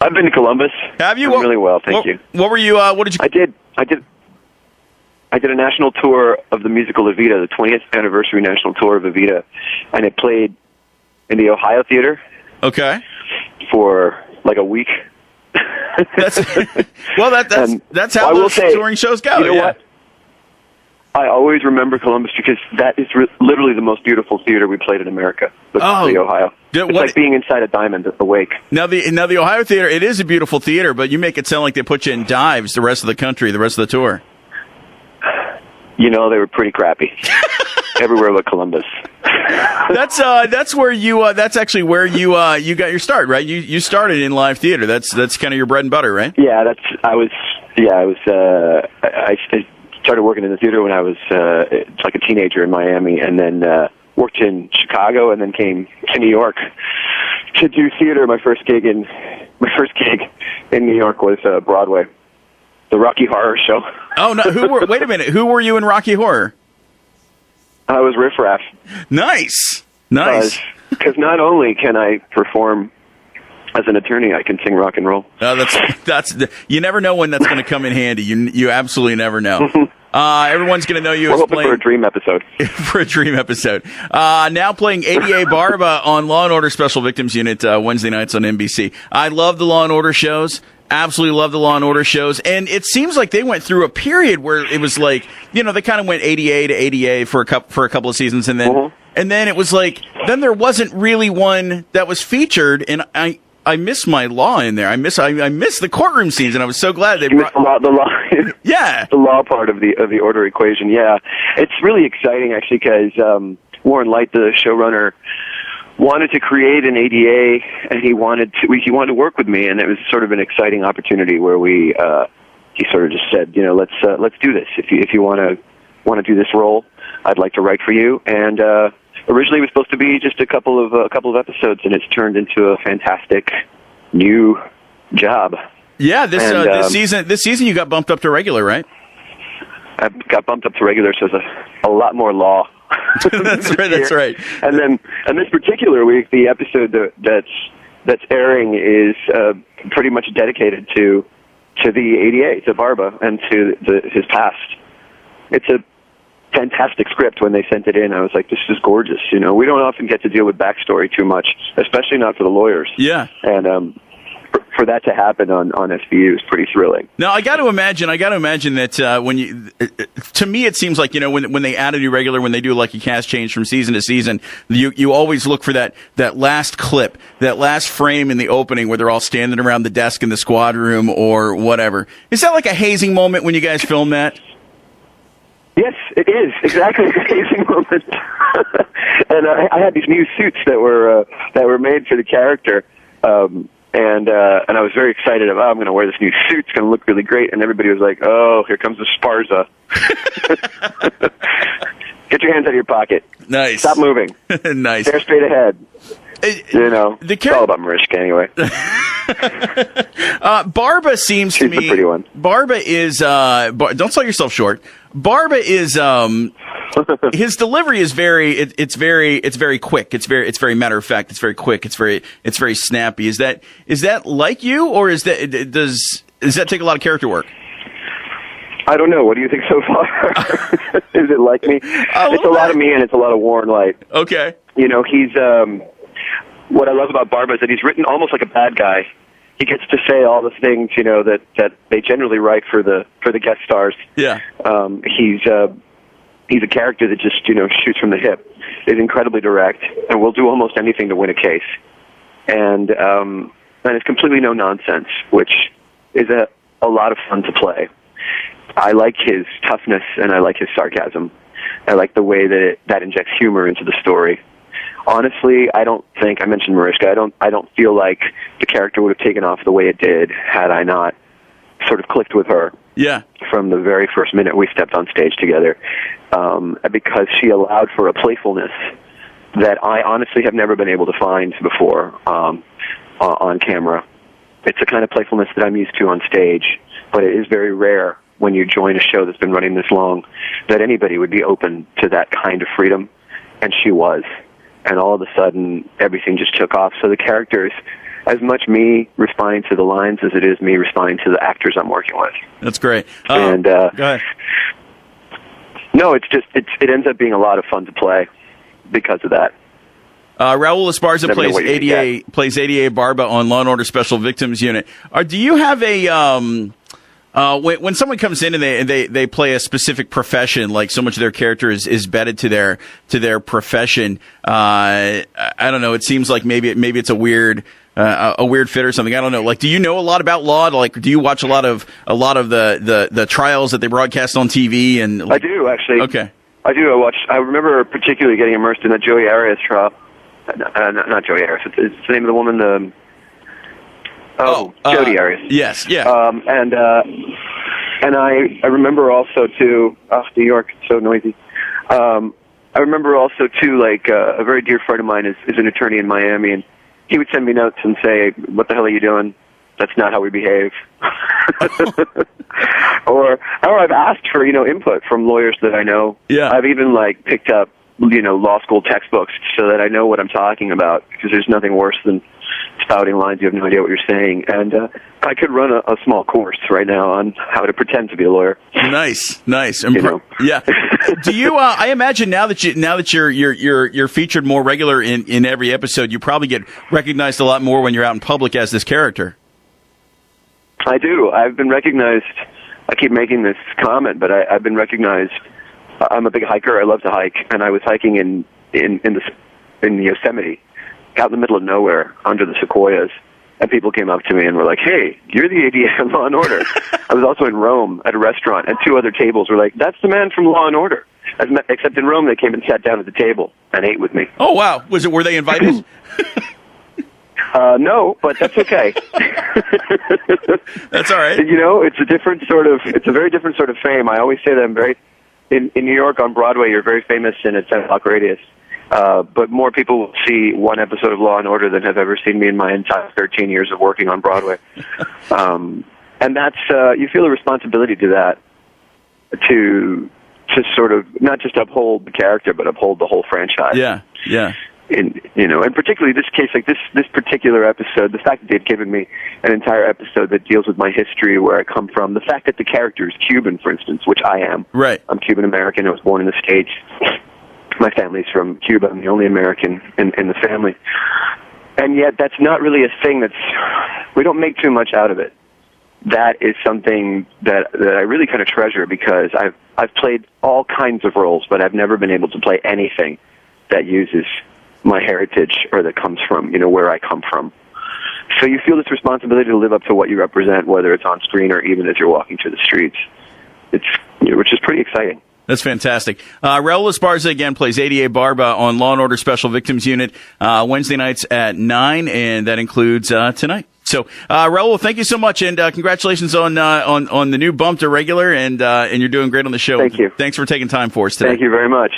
I've been to Columbus. Have you? Done really well, thank you. What were you? What did you? I did a national tour of the musical Evita, the 20th anniversary national tour of Evita, and it played in the Ohio Theater. Okay. For like a week. That's how those touring shows go. You know what? I always remember Columbus because that is literally the most beautiful theater we played in America. The Ohio. It's like being inside a diamond at the Wake. Now the Ohio Theater, it is a beautiful theater, but you make it sound like they put you in dives the rest of the country, the rest of the tour. You know, they were pretty crappy. Everywhere but Columbus. That's where you that's actually where you got your start, right? You started in live theater. That's kind of your bread and butter, right? Yeah, I started working in the theater when I was like a teenager in Miami, and then worked in Chicago, and then came to New York to do theater. My first gig in New York was Broadway, the Rocky Horror Show. Oh no! Wait a minute. Who were you in Rocky Horror? I was Riff Raff. Nice. Because not only can I perform as an attorney, I can sing rock and roll. That's you never know when that's going to come in handy. You absolutely never know. Everyone's going to know you We're as hoping playing for a dream episode. For a dream episode. Now playing ADA Barba on Law and Order Special Victims Unit Wednesday nights on NBC. I love the Law and Order shows. Absolutely love the Law and Order shows. And it seems like they went through a period where it was like, they kind of went ADA to ADA for a couple of seasons, and then it was like, then there wasn't really one that was featured, and I miss my law in there. I miss the courtroom scenes, and I was so glad they brought the law. Yeah, the law part of the order equation. Yeah, it's really exciting actually because Warren Leight, the showrunner, wanted to create an ADA, and he wanted to work with me, and it was sort of an exciting opportunity where he sort of just said, let's do this. If you want to do this role, I'd like to write for you. And originally it was supposed to be just a couple of episodes, and it's turned into a fantastic new job. Yeah, this season you got bumped up to regular, right? I got bumped up to regular, so there's a lot more law. That's right. That's right. And this particular week, the episode that's airing is pretty much dedicated to the ADA, to Barba, and to his past. It's a fantastic script. When they sent it in, I was like, "This is gorgeous." We don't often get to deal with backstory too much, especially not for the lawyers. Yeah. And for that to happen on SVU is pretty thrilling. Now, I got to imagine that to me, it seems like, when they add a new regular, when they do like a cast change from season to season, you always look for that last clip, that last frame in the opening where they're all standing around the desk in the squad room or whatever. Is that like a hazing moment when you guys film that? Yes, it is exactly a hazing moment. And I had these new suits that were made for the character. And I was very excited about, I'm going to wear this new suit. It's going to look really great. And everybody was like, "Oh, here comes the Esparza." Get your hands out of your pocket. Nice. Stop moving. Nice. Stare straight ahead. It's all about Mariska anyway. Barba seems She's to me. the pretty one. Barba is. Don't sell yourself short. Barba is. His delivery is it's very quick. It's very matter of fact. It's very quick. It's very snappy. Is that like you, or does that take a lot of character work? I don't know. What do you think so far? Is it like me? It's a lot of me, and it's a lot of Warren Leight. Okay. He's. What I love about Barba is that he's written almost like a bad guy. He gets to say all the things that they generally write for the guest stars. Yeah. He's a character that just shoots from the hip, is incredibly direct, and will do almost anything to win a case, and it's completely no nonsense, which is a lot of fun to play. I like his toughness, and I like his sarcasm. I like the way that injects humor into the story. Honestly, I don't think, I mentioned Mariska, I don't feel like the character would have taken off the way it did had I not sort of clicked with her. Yeah. From the very first minute we stepped on stage together, because she allowed for a playfulness that I honestly have never been able to find before on camera. It's a kind of playfulness that I'm used to on stage, but it is very rare when you join a show that's been running this long that anybody would be open to that kind of freedom, and she was. And all of a sudden, everything just took off. So the characters, as much me responding to the lines as it is me responding to the actors I'm working with. That's great. And go ahead. No, it ends up being a lot of fun to play because of that. Raul Esparza plays ADA Barba on Law & Order Special Victims Unit. Do you have a when someone comes in and they play a specific profession, like so much of their character is bedded to their profession? I don't know. It seems like maybe it's a weird fit or something. I don't know. Like, do you know a lot about law? Like, do you watch a lot of the trials that they broadcast on TV? And I do, actually. Okay. I do. I remember particularly getting immersed in the Joey Arias trial. Not Joey Arias. It's the name of the woman. Jodi Arias. Yes. Yeah. And I remember also too. New York, it's so noisy. I remember also too, like a very dear friend of mine is an attorney in Miami, and he would send me notes and say, "What the hell are you doing? That's not how we behave." or I've asked for input from lawyers that I know. Yeah. I've even picked up law school textbooks so that I know what I'm talking about, because there's nothing worse than spouting lines you have no idea what you're saying. And I could run a small course right now on how to pretend to be a lawyer. Nice. Yeah. Do you? I imagine now that you're featured more regular in every episode, you probably get recognized a lot more when you're out in public as this character. I do. I've been recognized. I keep making this comment, but I've been recognized. I'm a big hiker. I love to hike, and I was hiking in Yosemite, out in the middle of nowhere, under the sequoias, and people came up to me and were like, "Hey, you're the ADA on Law and Order." I was also in Rome at a restaurant, and 2 other tables were like, "That's the man from Law and Order." Except in Rome, they came and sat down at the table and ate with me. Oh wow! Were they invited? No, but that's okay. That's all right. It's a very different sort of fame. I always say that I'm very. In New York on Broadway, you're very famous in a 10-block radius. But more people will see one episode of Law & Order than have ever seen me in my entire 13 years of working on Broadway. And that's, you feel a responsibility to that, to sort of not just uphold the character, but uphold the whole franchise. Yeah. And particularly this case, like this particular episode, the fact that they've given me an entire episode that deals with my history, where I come from, the fact that the character is Cuban, for instance, which I am. Right. I'm Cuban American. I was born in the States. My family's from Cuba. I'm the only American in the family. And yet that's not really a thing we don't make too much out of it. That is something that I really kind of treasure, because I've played all kinds of roles, but I've never been able to play anything that uses my heritage or that comes from, where I come from. So you feel this responsibility to live up to what you represent, whether it's on screen or even as you're walking through the streets. Which is pretty exciting. That's fantastic. Raul Esparza again plays ADA Barba on Law & Order Special Victims Unit Wednesday nights at 9, and that includes tonight. So, Raul, thank you so much, and congratulations on the new bump to regular, and you're doing great on the show. Thank you. Thanks for taking time for us today. Thank you very much.